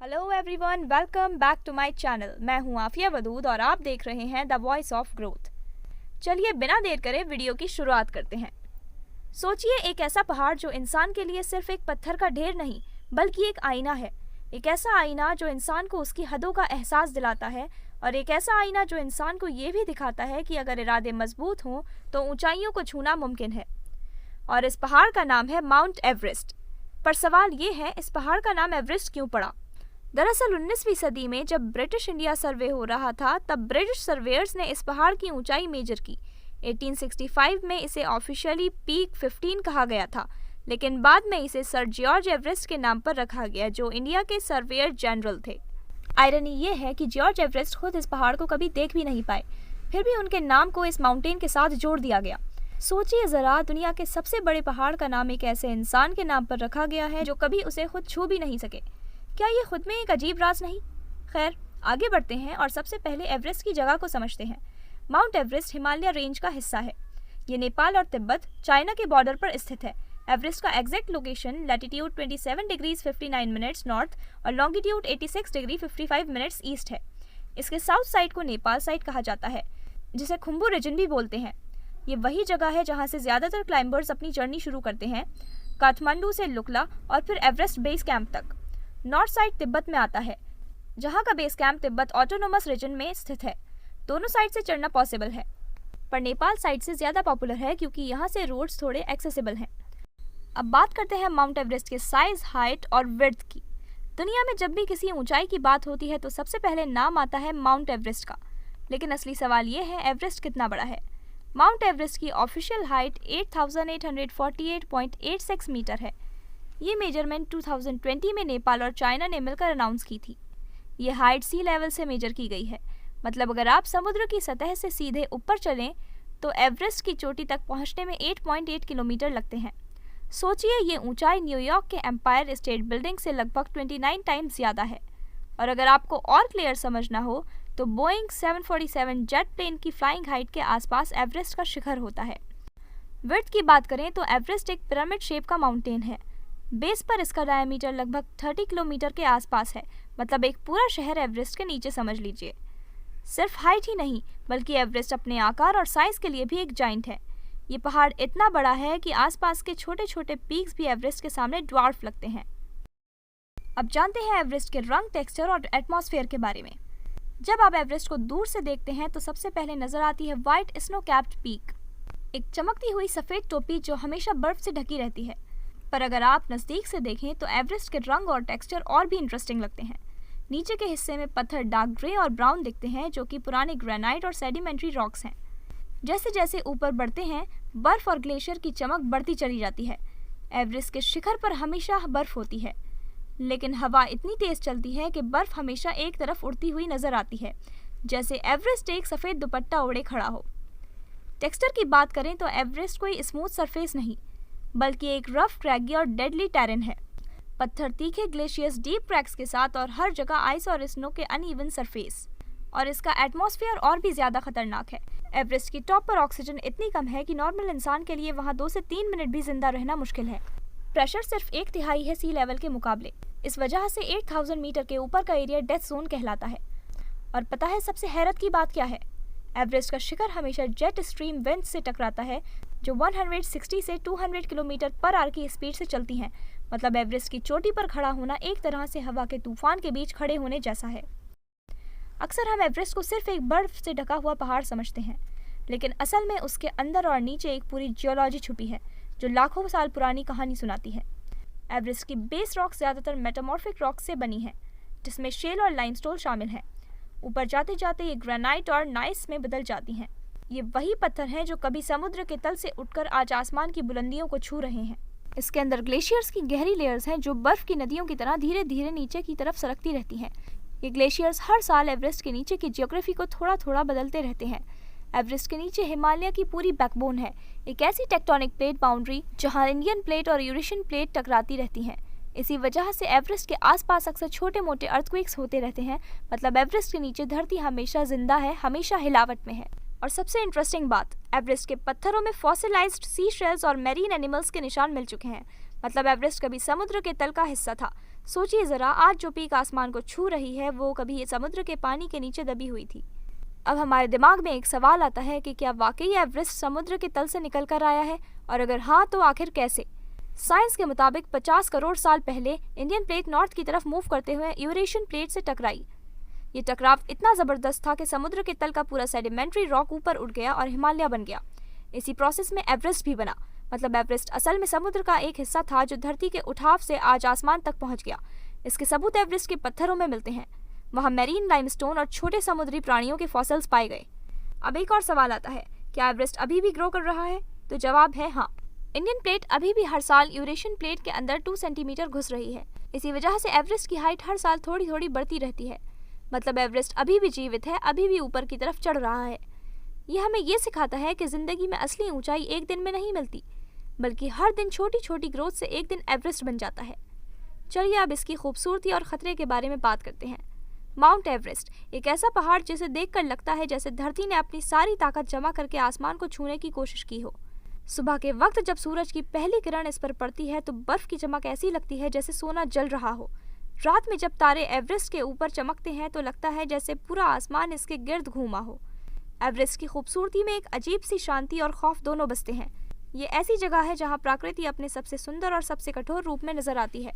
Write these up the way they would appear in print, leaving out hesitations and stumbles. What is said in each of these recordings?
Hello everyone, welcome back to my channel. मैं हूं आफिया वदूद और आप देख रहे हैं द वॉइस ऑफ ग्रोथ। चलिए बिना देर करे वीडियो की शुरुआत करते हैं। सोचिए, एक ऐसा पहाड़ जो इंसान के लिए सिर्फ एक पत्थर का ढेर नहीं बल्कि एक आईना है। एक ऐसा आईना जो इंसान को उसकी हदों का एहसास दिलाता है, और एक ऐसा आईना जो इंसान को ये भी दिखाता है कि अगर इरादे मजबूत हों तो ऊंचाइयों को छूना मुमकिन है। और इस पहाड़ का नाम है माउंट एवरेस्ट। पर सवाल ये है, इस पहाड़ का नाम एवरेस्ट क्यों पड़ा? दरअसल 19वीं सदी में जब ब्रिटिश इंडिया सर्वे हो रहा था, तब ब्रिटिश सर्वेयर्स ने इस पहाड़ की ऊंचाई मेजर की। 1865 में इसे ऑफिशियली पीक 15 कहा गया था, लेकिन बाद में इसे सर जॉर्ज एवरेस्ट के नाम पर रखा गया, जो इंडिया के सर्वेयर जनरल थे। आयरनी ये है कि जॉर्ज एवरेस्ट खुद इस पहाड़ को कभी देख भी नहीं पाए, फिर भी उनके नाम को इस माउंटेन के साथ जोड़ दिया गया। सोचिए जरा, दुनिया के सबसे बड़े पहाड़ का नाम एक ऐसे इंसान के नाम पर रखा गया है जो कभी उसे खुद छू भी नहीं सके। क्या ये खुद में एक अजीब राज नहीं? खैर, आगे बढ़ते हैं और सबसे पहले एवरेस्ट की जगह को समझते हैं। माउंट एवरेस्ट हिमालय रेंज का हिस्सा है। ये नेपाल और तिब्बत, चाइना के बॉर्डर पर स्थित है। एवरेस्ट का exact location latitude 27 degree 59 minutes north और लॉन्गिट्यूड 86 डिग्री 55 मिनट्स ईस्ट है। इसके साउथ साइड को नेपाल साइड कहा जाता है, जिसे खुम्बू रीजन भी बोलते हैं। ये वही जगह है जहाँ से ज़्यादातर क्लाइंबर्स अपनी जर्नी शुरू करते हैं, काठमांडू से लुकला और फिर एवरेस्ट बेस कैंप तक। नॉर्थ साइड तिब्बत में आता है, जहाँ का base camp Tibet autonomous region में स्थित है। दोनों साइड से चढ़ना पॉसिबल है, पर नेपाल साइड से ज़्यादा पॉपुलर है क्योंकि यहाँ से रोड्स थोड़े एक्सेसिबल हैं। अब बात करते हैं माउंट एवरेस्ट के साइज, हाइट और विड्थ की। दुनिया में जब भी किसी ऊंचाई की बात होती है तो सबसे पहले नाम आता है माउंट एवरेस्ट का, लेकिन असली सवाल ये है, एवरेस्ट कितना बड़ा है? माउंट एवरेस्ट की ऑफिशियल हाइट 8848.86 मीटर है। ये मेजरमेंट 2020 में नेपाल और चाइना ने मिलकर अनाउंस की थी। ये हाइट सी लेवल से मेजर की गई है, मतलब अगर आप समुद्र की सतह से सीधे ऊपर चलें तो एवरेस्ट की चोटी तक पहुंचने में 8.8 किलोमीटर लगते हैं। सोचिए, ये ऊंचाई न्यूयॉर्क के एम्पायर स्टेट बिल्डिंग से लगभग 29 टाइम्स ज़्यादा है। और अगर आपको और क्लियर समझना हो तो बोइंग 747 जेट प्लेन की फ्लाइंग हाइट के आसपास एवरेस्ट का शिखर होता है। विड्थ की बात करें तो एवरेस्ट एक पिरामिड शेप का माउंटेन है। बेस पर इसका डायमीटर लगभग 30 किलोमीटर के आसपास है, मतलब एक पूरा शहर एवरेस्ट के नीचे समझ लीजिए। सिर्फ हाइट ही नहीं, बल्कि एवरेस्ट अपने आकार और साइज के लिए भी एक जाइंट है। ये पहाड़ इतना बड़ा है कि आसपास के छोटे छोटे पीक्स भी एवरेस्ट के सामने ड्वार्फ लगते हैं। अब जानते हैं एवरेस्ट के रंग, टेक्सचर और एटमॉस्फेयर के बारे में। जब आप एवरेस्ट को दूर से देखते हैं तो सबसे पहले नजर आती है व्हाइट स्नो कैप्ड पीक, एक चमकती हुई सफ़ेद टोपी जो हमेशा बर्फ से ढकी रहती है। पर अगर आप नज़दीक से देखें तो एवरेस्ट के रंग और टेक्सचर और भी इंटरेस्टिंग लगते हैं। नीचे के हिस्से में पत्थर डार्क ग्रे और ब्राउन दिखते हैं, जो कि पुराने ग्रेनाइट और सेडिमेंट्री रॉक्स हैं। जैसे जैसे ऊपर बढ़ते हैं, बर्फ और ग्लेशियर की चमक बढ़ती चली जाती है। एवरेस्ट के शिखर पर हमेशा बर्फ होती है, लेकिन हवा इतनी तेज़ चलती है कि बर्फ हमेशा एक तरफ उड़ती हुई नज़र आती है, जैसे एवरेस्ट एक सफ़ेद दुपट्टा ओढ़े खड़ा हो। टेक्सचर की बात करें तो एवरेस्ट कोई स्मूथ सरफेस नहीं, बल्कि एक रफ, क्रैगी और डेडली टेरेन है। पत्थर तीखे, ग्लेशियर्स डीप क्रैक्स के साथ और हर जगह आइस और स्नो के अनइवन सरफेस। और इसका एटमॉस्फेयर और भी ज़्यादा खतरनाक है। एवरेस्ट की टॉप पर ऑक्सीजन इतनी कम है कि नॉर्मल इंसान के लिए वहाँ 2 से 3 मिनट भी जिंदा रहना मुश्किल है। प्रेशर सिर्फ 1/3 है सी लेवल के मुकाबले। इस वजह से 8000 मीटर के ऊपर का एरिया डेथ जोन कहलाता है। और पता है सबसे हैरत की बात क्या है? एवरेस्ट का शिखर हमेशा जेट स्ट्रीम विंड से टकराता है, जो 160 से 200 किलोमीटर पर आवर की स्पीड से चलती हैं। मतलब एवरेस्ट की चोटी पर खड़ा होना एक तरह से हवा के तूफान के बीच खड़े होने जैसा है। अक्सर हम एवरेस्ट को सिर्फ एक बर्फ से ढका हुआ पहाड़ समझते हैं, लेकिन असल में उसके अंदर और नीचे एक पूरी जियोलॉजी छुपी है, जो लाखों साल पुरानी कहानी सुनाती है। एवरेस्ट की बेस रॉक ज़्यादातर मेटामॉर्फिक रॉक से बनी है, जिसमें शेल और लाइमस्टोन शामिल हैं। ऊपर जाते जाते ये ग्रेनाइट और नाइस में बदल जाती हैं। ये वही पत्थर हैं जो कभी समुद्र के तल से उठकर आज आसमान की बुलंदियों को छू रहे हैं। इसके अंदर ग्लेशियर्स की गहरी लेयर्स हैं, जो बर्फ की नदियों की तरह धीरे धीरे नीचे की तरफ सरकती रहती हैं। ये ग्लेशियर्स हर साल एवरेस्ट के नीचे की जियोग्राफी को थोड़ा थोड़ा बदलते रहते हैं। एवरेस्ट के नीचे हिमालय की पूरी बैकबोन है, एक ऐसी टेक्टोनिक प्लेट बाउंड्री जहां इंडियन प्लेट और यूरेशियन प्लेट टकराती रहती हैं। इसी वजह से एवरेस्ट के आसपास अक्सर छोटे मोटे अर्थक्वेक्स होते रहते हैं। मतलब एवरेस्ट के नीचे धरती हमेशा जिंदा है, हमेशा हिलावट में है। और सबसे इंटरेस्टिंग बात, एवरेस्ट के पत्थरों में फॉसिलाइज्ड सी शेल्स और मैरीन एनिमल्स के निशान मिल चुके हैं। मतलब एवरेस्ट कभी समुद्र के तल का हिस्सा था, सोचिए ज़रा, आज जो पीक आसमान को छू रही है वो कभी ये समुद्र के पानी के नीचे दबी हुई थी। अब हमारे दिमाग में एक सवाल आता है कि क्या वाकई एवरेस्ट समुद्र के तल से निकल कर आया है, और अगर हाँ तो आखिर कैसे। साइंस के मुताबिक 50 करोड़ साल पहले इंडियन प्लेट नॉर्थ की तरफ मूव करते हुए यूरेशियन प्लेट से टकराई। ये टकराव इतना ज़बरदस्त था कि समुद्र के तल का पूरा सेडिमेंट्री रॉक ऊपर उठ गया और हिमालय बन गया। इसी प्रोसेस में एवरेस्ट भी बना। मतलब एवरेस्ट असल में समुद्र का एक हिस्सा था जो धरती के उठाव से आज आसमान तक पहुंच गया। इसके सबूत एवरेस्ट के पत्थरों में मिलते हैं। वहाँ मैरीन लाइमस्टोन और छोटे समुद्री प्राणियों के फॉसिल्स पाए गए। अब एक और सवाल आता है, क्या एवरेस्ट अभी भी ग्रो कर रहा है? तो जवाब है हाँ। इंडियन प्लेट अभी भी हर साल यूरेशियन प्लेट के अंदर 2 सेंटीमीटर घुस रही है। इसी वजह से एवरेस्ट की हाइट हर साल थोड़ी थोड़ी बढ़ती रहती है। मतलब एवरेस्ट अभी भी जीवित है, अभी भी ऊपर की तरफ चढ़ रहा है। यह हमें ये सिखाता है कि जिंदगी में असली ऊंचाई एक दिन में नहीं मिलती, बल्कि हर दिन छोटी छोटी ग्रोथ से एक दिन एवरेस्ट बन जाता है। चलिए अब इसकी खूबसूरती और खतरे के बारे में बात करते हैं। माउंट एवरेस्ट एक ऐसा पहाड़ जिसे देखकर लगता है जैसे धरती ने अपनी सारी ताकत जमा करके आसमान को छूने की कोशिश की हो। सुबह के वक्त जब सूरज की पहली किरण इस पर पड़ती है तो बर्फ की चमक ऐसी लगती है जैसे सोना जल रहा हो। रात में जब तारे एवरेस्ट के ऊपर चमकते हैं तो लगता है जैसे पूरा आसमान इसके गिर्द घूमा हो। एवरेस्ट की खूबसूरती में एक अजीब सी शांति और खौफ दोनों बसते हैं। ये ऐसी जगह है जहाँ प्रकृति अपने सबसे सुंदर और सबसे कठोर रूप में नजर आती है।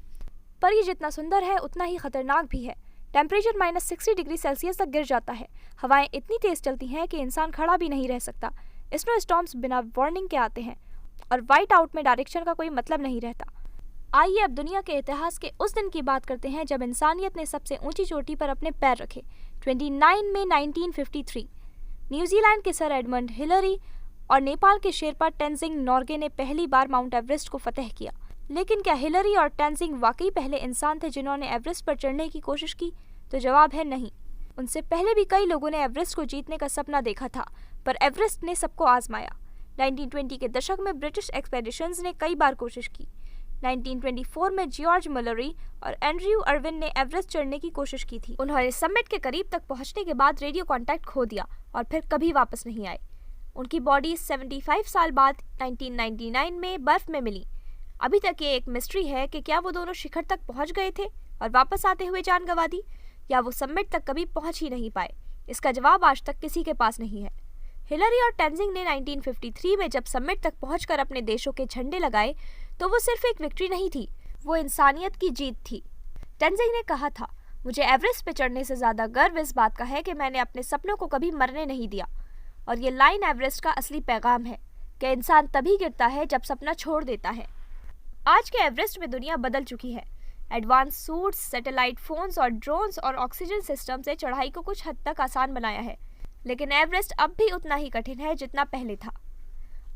पर ये जितना सुंदर है उतना ही खतरनाक भी है। टेम्परेचर -60 डिग्री सेल्सियस तक गिर जाता है। हवाएं इतनी तेज चलती हैं कि इंसान खड़ा भी नहीं रह सकता। स्नो स्टॉर्म्स बिना वार्निंग के आते हैं और वाइट आउट में डायरेक्शन का कोई मतलब नहीं रहता। आइए अब दुनिया के इतिहास के उस दिन की बात करते हैं जब इंसानियत ने सबसे ऊंची चोटी पर अपने पैर रखे। 29 मई 1953 न्यूजीलैंड के सर एडमंड हिलरी और नेपाल के शेरपा टेंजिंग नोर्गे ने पहली बार माउंट एवरेस्ट को फतह किया। लेकिन क्या हिलरी और टेंजिंग वाकई पहले इंसान थे जिन्होंने एवरेस्ट पर चढ़ने की कोशिश की? तो जवाब है नहीं। उनसे पहले भी कई लोगों ने एवरेस्ट को जीतने का सपना देखा था, पर एवरेस्ट ने सबको आजमाया। 1920 के दशक में ब्रिटिश एक्सपेडिशंस ने कई बार कोशिश की। 1924 में जॉर्ज मलरी और एंड्रयू अर्विन ने एवरेस्ट चढ़ने की कोशिश की थी। उन्होंने समिट के करीब तक पहुंचने के बाद रेडियो कांटेक्ट खो दिया और फिर कभी वापस नहीं आए। उनकी बॉडी 75 साल बाद 1999 में बर्फ में मिली। अभी तक ये एक मिस्ट्री है कि क्या वो दोनों शिखर तक पहुंच गए थे और वापस आते हुए जान गंवा दी, या वो समिट तक कभी पहुंच ही नहीं पाए। इसका जवाब आज तक किसी के पास नहीं है। हिलरी और टेंजिंग ने 1953 में जब समिट तक पहुंचकर अपने देशों के झंडे लगाए तो वो सिर्फ एक विक्ट्री नहीं थी, वो इंसानियत की जीत थी। टेंजिंग ने कहा था, मुझे एवरेस्ट पे चढ़ने से ज़्यादा गर्व इस बात का है कि मैंने अपने सपनों को कभी मरने नहीं दिया। और ये लाइन एवरेस्ट का असली पैगाम है कि इंसान तभी गिरता है जब सपना छोड़ देता है। आज के एवरेस्ट में दुनिया बदल चुकी है। एडवांस सूट्स, सैटेलाइट फोन्स और ड्रोन्स और ऑक्सीजन सिस्टम से चढ़ाई को कुछ हद तक आसान बनाया है, लेकिन एवरेस्ट अब भी उतना ही कठिन है जितना पहले था।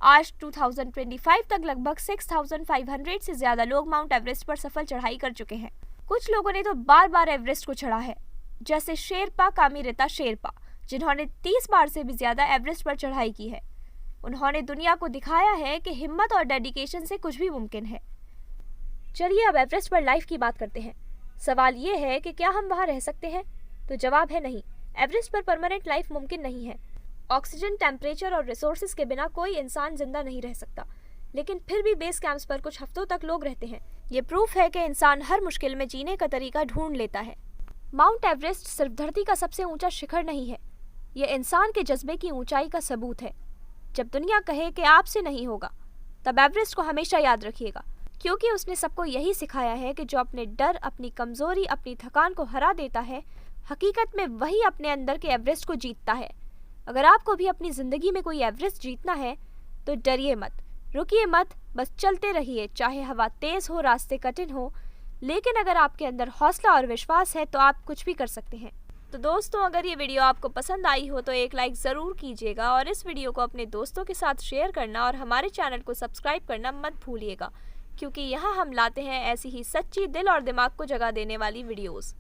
आज 2025 तक लगभग 6500 से ज्यादा लोग माउंट एवरेस्ट पर सफल चढ़ाई कर चुके हैं। कुछ लोगों ने तो बार बार एवरेस्ट को चढ़ा है, जैसे शेरपा कामिरिता शेरपा, जिन्होंने 30 बार से भी ज्यादा एवरेस्ट पर चढ़ाई की है। उन्होंने दुनिया को दिखाया है कि हिम्मत और डेडिकेशन से कुछ भी मुमकिन है। चलिए अब एवरेस्ट पर लाइफ की बात करते हैं। सवाल ये है कि क्या हम वहाँ रह सकते हैं? तो जवाब है नहीं। एवरेस्ट पर परमानेंट लाइफ मुमकिन नहीं है। ऑक्सीजन, टेम्परेचर और रिसोर्सेज के बिना कोई इंसान जिंदा नहीं रह सकता, लेकिन फिर भी बेस कैंप्स पर कुछ हफ्तों तक लोग रहते हैं। ये प्रूफ है कि इंसान हर मुश्किल में जीने का तरीका ढूंढ लेता है। माउंट एवरेस्ट सिर्फ धरती का सबसे ऊंचा शिखर नहीं है, ये इंसान के जज्बे की ऊंचाई का सबूत है। जब दुनिया कहे कि आपसे नहीं होगा, तब एवरेस्ट को हमेशा याद रखिएगा, क्योंकि उसने सबको यही सिखाया है कि जो अपने डर, अपनी कमजोरी, अपनी थकान को हरा देता है, हकीकत में वही अपने अंदर के एवरेस्ट को जीतता है। अगर आपको भी अपनी जिंदगी में कोई एवरेस्ट जीतना है तो डरिए मत, रुकिए मत, बस चलते रहिए। चाहे हवा तेज हो, रास्ते कठिन हो, लेकिन अगर आपके अंदर हौसला और विश्वास है तो आप कुछ भी कर सकते हैं। तो दोस्तों, अगर ये वीडियो आपको पसंद आई हो तो एक लाइक ज़रूर कीजिएगा और इस वीडियो को अपने दोस्तों के साथ शेयर करना और हमारे चैनल को सब्सक्राइब करना मत भूलिएगा, क्योंकि यहाँ हम लाते हैं ऐसी ही सच्ची, दिल और दिमाग को जगा देने वाली वीडियोज़।